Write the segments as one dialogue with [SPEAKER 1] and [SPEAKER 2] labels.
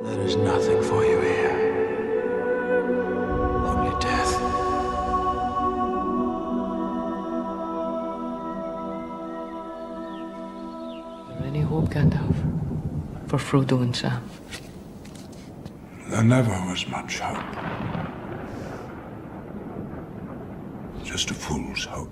[SPEAKER 1] There is nothing for you here. Only death.
[SPEAKER 2] Is there any hope, Gandalf, for Frodo and Sam?
[SPEAKER 1] There never was much hope. Just a fool's hope.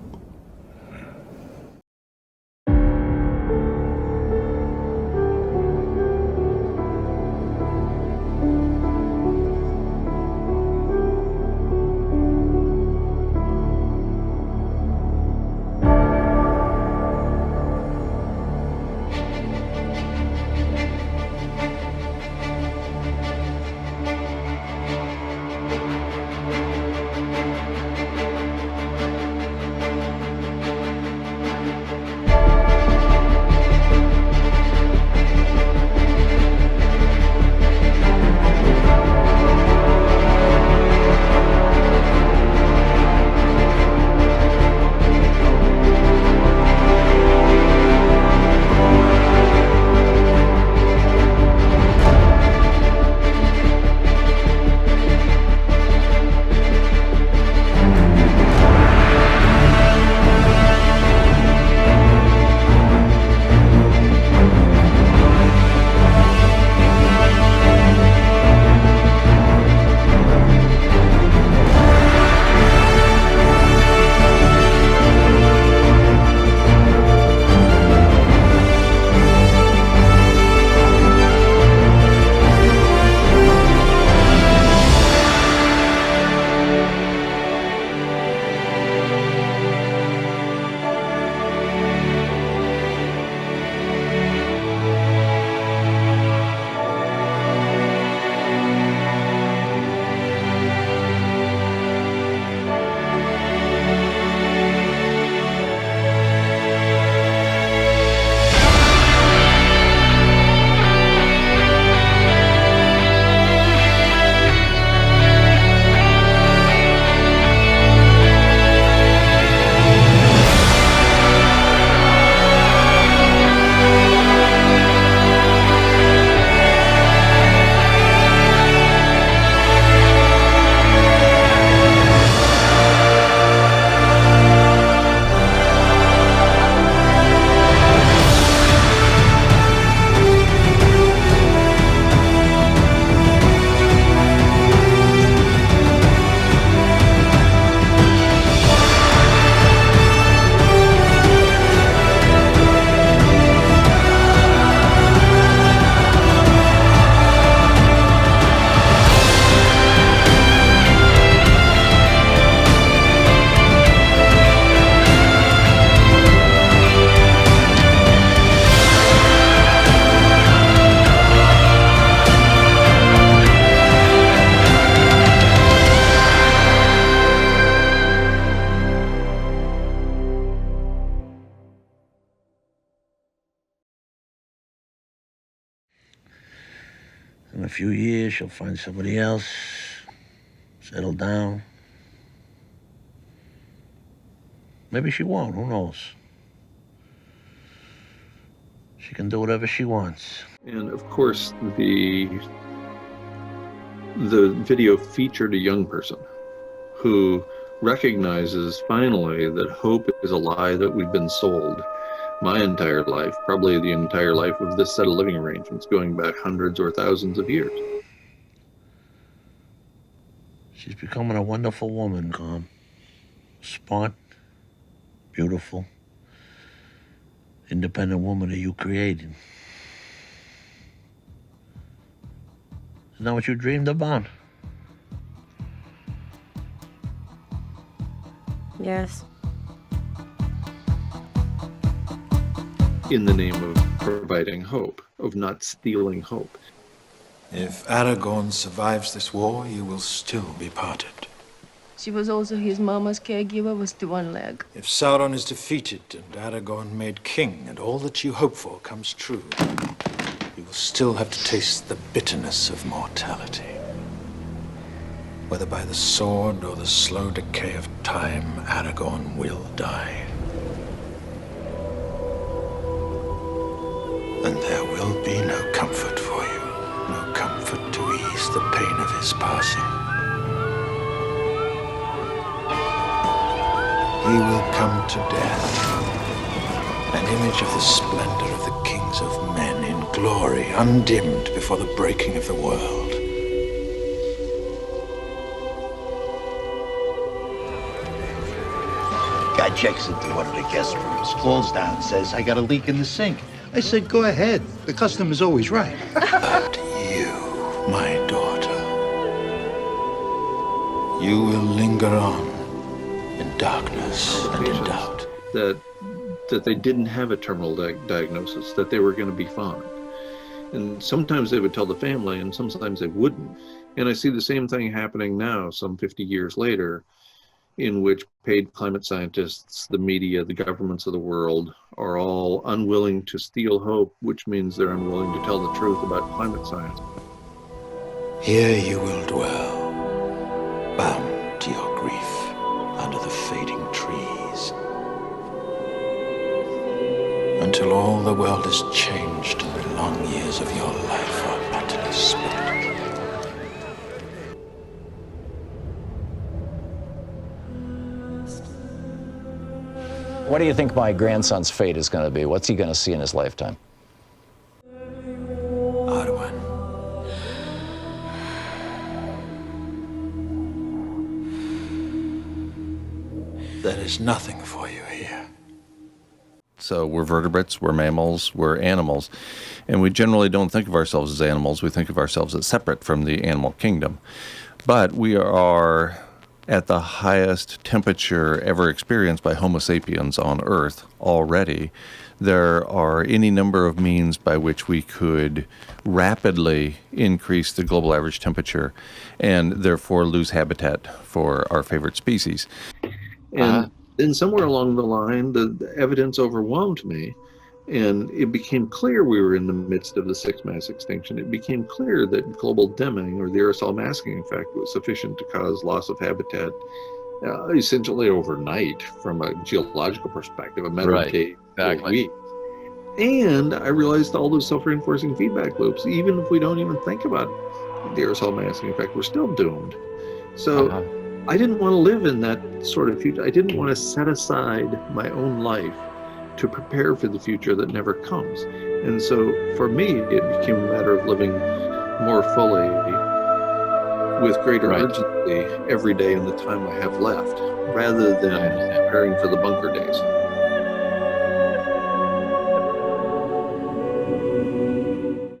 [SPEAKER 3] In a few years, she'll find somebody else, settle down. Maybe she won't, who knows? She can do whatever she wants.
[SPEAKER 4] And of course, the video featured a young person who recognizes finally that hope is a lie that we've been sold my entire life, probably the entire life of this set of living arrangements going back hundreds or thousands of years.
[SPEAKER 3] She's becoming a wonderful woman, Calm. Smart, beautiful, independent woman that you created. Isn't that what you dreamed about?
[SPEAKER 5] Yes.
[SPEAKER 4] In the name of providing hope, of not stealing hope.
[SPEAKER 1] If Aragorn survives this war, you will still be parted.
[SPEAKER 6] She was also his mama's caregiver with the one leg.
[SPEAKER 1] If Sauron is defeated and Aragorn made king and all that you hope for comes true, you will still have to taste the bitterness of mortality. Whether by the sword or the slow decay of time, Aragorn will die. And there will be no comfort for you, no comfort the pain of his passing. He will come to death, an image of the splendor of the kings of men in glory, undimmed before the breaking of the world.
[SPEAKER 5] Guy checks into one of the guest rooms, calls down, says, I got a leak in the sink. I said, go ahead. The customer's always right.
[SPEAKER 1] But you, my daughter, you will linger on in darkness and in doubt.
[SPEAKER 4] That they didn't have a terminal diagnosis, that they were going to be fine. And sometimes they would tell the family, and sometimes they wouldn't. And I see the same thing happening now, some 50 years later, in which paid climate scientists, the media, the governments of the world are all unwilling to steal hope, which means they're unwilling to tell the truth about climate science.
[SPEAKER 1] Here you will dwell, bound to your grief under the fading trees, until all the world is changed and the long years of your life are utterly spent.
[SPEAKER 7] What do you think my grandson's fate is going to be? What's he going to see in his lifetime?
[SPEAKER 1] Arwen. There is nothing for you here.
[SPEAKER 8] So we're vertebrates, we're mammals, we're animals. And we generally don't think of ourselves as animals. We think of ourselves as separate from the animal kingdom. But we are at the highest temperature ever experienced by Homo sapiens on Earth already. There are any number of means by which we could rapidly increase the global average temperature and therefore lose habitat for our favorite species.
[SPEAKER 4] And then somewhere along the line, the evidence overwhelmed me, and it became clear we were in the midst of the sixth mass extinction. It became clear that global dimming, or the aerosol masking effect, was sufficient to cause loss of habitat essentially overnight from a geological perspective, a matter of days or weeks. And I realized all those self-reinforcing feedback loops, even if we don't even think about the aerosol masking effect, we're still doomed. So I didn't want to live in that sort of future. I didn't want to set aside my own life to prepare for the future that never comes. And so for me, it became a matter of living more fully with greater urgency every day in the time I have left, rather than preparing for the bunker days.